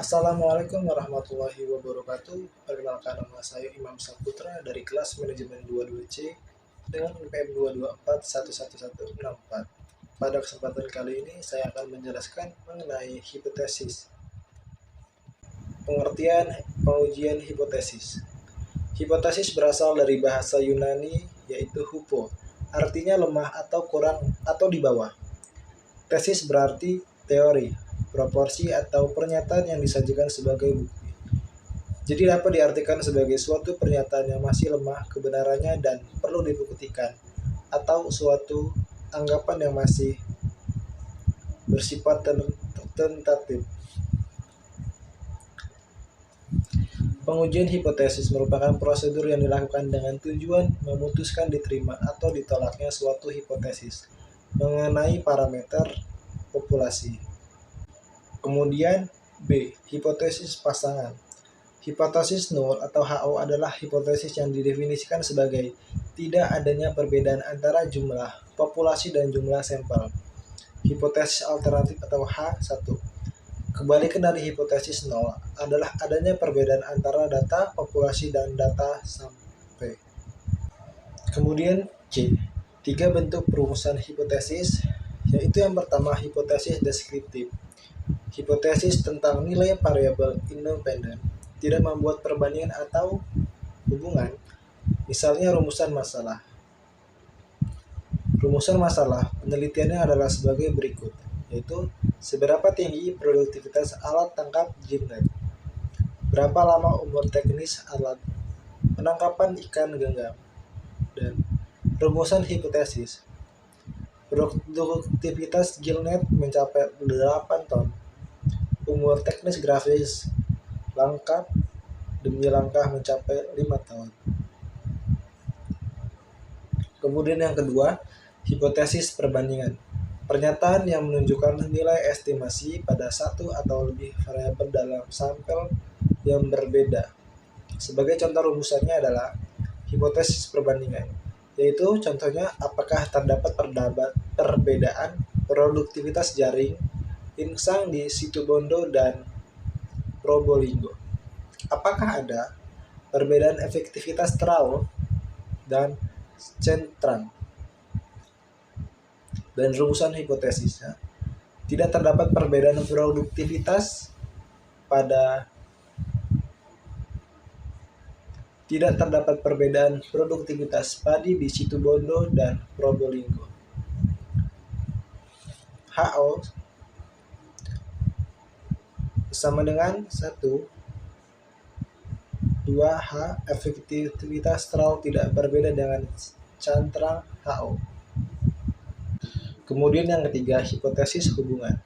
Assalamualaikum warahmatullahi wabarakatuh. Perkenalkan, nama saya Imam Saputra dari kelas manajemen 22C dengan NPM 224111164. Pada kesempatan kali ini saya akan menjelaskan mengenai hipotesis. Pengertian pengujian hipotesis. Hipotesis berasal dari bahasa Yunani yaitu hupo, artinya lemah atau kurang atau di bawah. Tesis berarti teori, proporsi atau pernyataan yang disajikan sebagai bukti. Jadi dapat diartikan sebagai suatu pernyataan yang masih lemah kebenarannya dan perlu dibuktikan, atau suatu anggapan yang masih bersifat tentatif. Pengujian hipotesis merupakan prosedur yang dilakukan dengan tujuan memutuskan diterima atau ditolaknya suatu hipotesis mengenai parameter populasi. Kemudian B. Hipotesis pasangan. Hipotesis null atau HO adalah hipotesis yang didefinisikan sebagai tidak adanya perbedaan antara jumlah populasi dan jumlah sampel. Hipotesis alternatif atau H1. Kebalikan dari hipotesis nol adalah adanya perbedaan antara data populasi dan data sampel. Kemudian C. 3 bentuk perumusan hipotesis, yaitu yang pertama hipotesis deskriptif. Hipotesis tentang nilai variabel independen tidak membuat perbandingan atau hubungan, misalnya rumusan masalah. Rumusan masalah penelitiannya adalah sebagai berikut, yaitu seberapa tinggi produktivitas alat tangkap jinet, berapa lama umur teknis alat penangkapan ikan genggam, dan rumusan hipotesis. Produktivitas gillnet mencapai 8 ton. Umur teknis grafis langkah demi langkah mencapai 5 tahun. Kemudian yang kedua, hipotesis perbandingan. Pernyataan yang menunjukkan nilai estimasi pada satu atau lebih variabel dalam sampel yang berbeda. Sebagai contoh rumusannya adalah hipotesis perbandingan, yaitu contohnya apakah terdapat perbedaan produktivitas jaring insang di Situbondo dan Probolinggo. Apakah ada perbedaan efektivitas trao dan centrang? Dan rumusan hipotesisnya, tidak terdapat perbedaan produktivitas padi di Situbondo dan Probolinggo. HO sama dengan 1, 2H efektivitas trao tidak berbeda dengan cantrang HO. Kemudian yang ketiga, hipotesis hubungan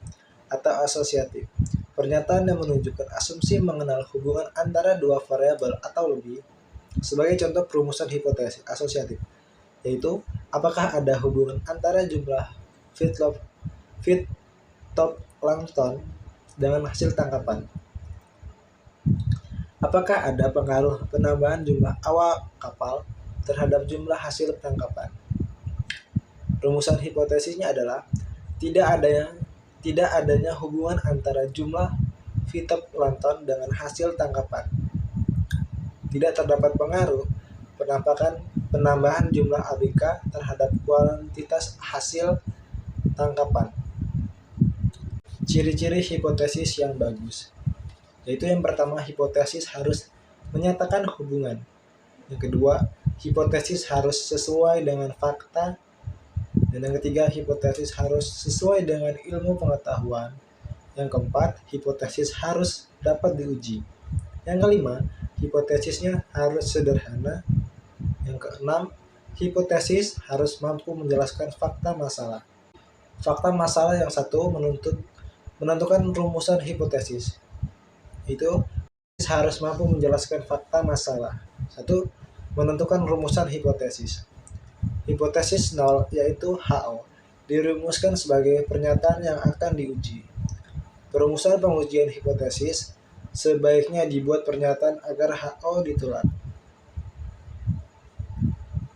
atau asosiatif. Pernyataan yang menunjukkan asumsi mengenal hubungan antara dua variabel atau lebih. Sebagai contoh perumusan hipotesis asosiatif, yaitu apakah ada hubungan antara jumlah fitoplankton dengan hasil tangkapan. Apakah ada pengaruh penambahan jumlah awak kapal terhadap jumlah hasil tangkapan. Rumusan hipotesisnya adalah tidak adanya hubungan antara jumlah fitoplankton dengan hasil tangkapan. Tidak terdapat pengaruh penambahan jumlah ABK terhadap kuantitas hasil tangkapan. Ciri-ciri hipotesis yang bagus, yaitu yang pertama, hipotesis harus menyatakan hubungan. Yang kedua, hipotesis harus sesuai dengan fakta. Dan yang ketiga, hipotesis harus sesuai dengan ilmu pengetahuan. Yang keempat, hipotesis harus dapat diuji. Yang kelima, hipotesisnya harus sederhana. Yang keenam, hipotesis harus mampu menjelaskan fakta masalah. Fakta masalah yang satu menentukan rumusan hipotesis. Itu harus mampu menjelaskan fakta masalah. 1. Menentukan rumusan hipotesis. Hipotesis nol yaitu HO dirumuskan sebagai pernyataan yang akan diuji. Perumusan pengujian hipotesis sebaiknya dibuat pernyataan agar HO ditolak.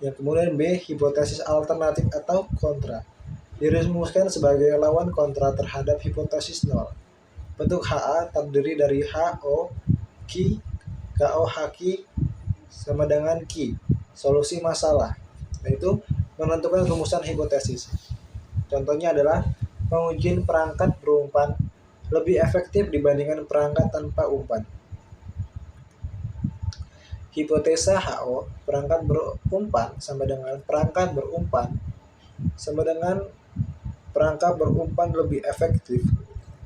Yang kemudian B, hipotesis alternatif atau kontra dirumuskan sebagai lawan kontra terhadap hipotesis nol. Bentuk HA terdiri dari HO, Ki, KO, Haki sama dengan Ki. Solusi masalah, yaitu menentukan rumusan hipotesis. Contohnya adalah pengujian perangkat berumpan lebih efektif dibandingkan perangkat tanpa umpan. Hipotesa HO, perangkat berumpan sama dengan perangkat berumpan sama dengan perangkat berumpan lebih efektif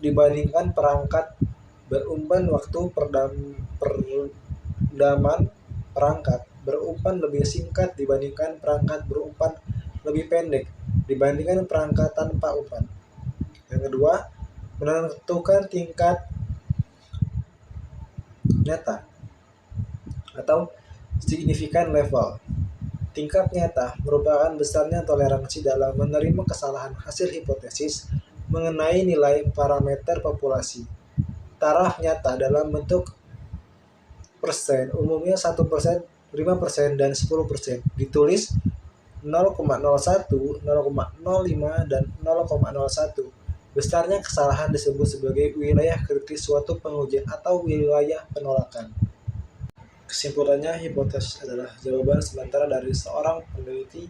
dibandingkan perangkat berumpan waktu perdaman perangkat berumpan lebih singkat dibandingkan perangkat berumpan lebih pendek dibandingkan perangkat tanpa umpan. Yang kedua, menentukan tingkat nyata atau signifikan level. Tingkat nyata merupakan besarnya toleransi dalam menerima kesalahan hasil hipotesis mengenai nilai parameter populasi. Taraf nyata dalam bentuk persen, umumnya 1%, 5%, dan 10%. Ditulis 0,01, 0,05, dan 0,01. Besarnya kesalahan disebut sebagai wilayah kritis suatu pengujian atau wilayah penolakan. Kesimpulannya, hipotesis adalah jawaban sementara dari seorang peneliti.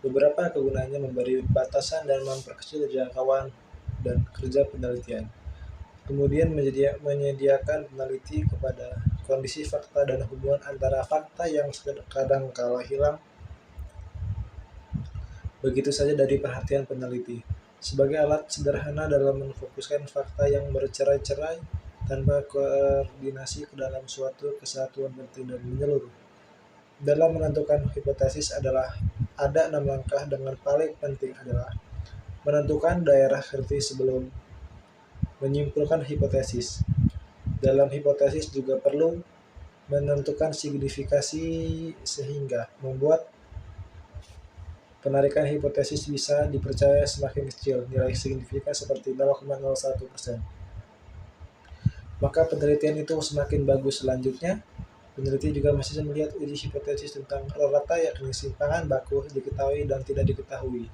Beberapa kegunaannya memberi batasan dan memperkecil jangkauan dan kerja penelitian. Kemudian menyediakan peneliti kepada kondisi fakta dan hubungan antara fakta yang kadang kala hilang begitu saja dari perhatian peneliti. Sebagai alat sederhana dalam memfokuskan fakta yang bercerai-cerai tanpa koordinasi ke dalam suatu kesatuan penting dan menyeluruh. Dalam menentukan hipotesis ada 6 langkah dengan paling penting adalah menentukan daerah kritis sebelum menyimpulkan hipotesis. Dalam hipotesis juga perlu menentukan signifikasi sehingga membuat penarikan hipotesis bisa dipercaya semakin kecil, nilai signifikan seperti 0,01%. Maka penelitian itu semakin bagus. Selanjutnya, peneliti juga masih melihat uji hipotesis tentang rata yakni simpangan baku diketahui dan tidak diketahui.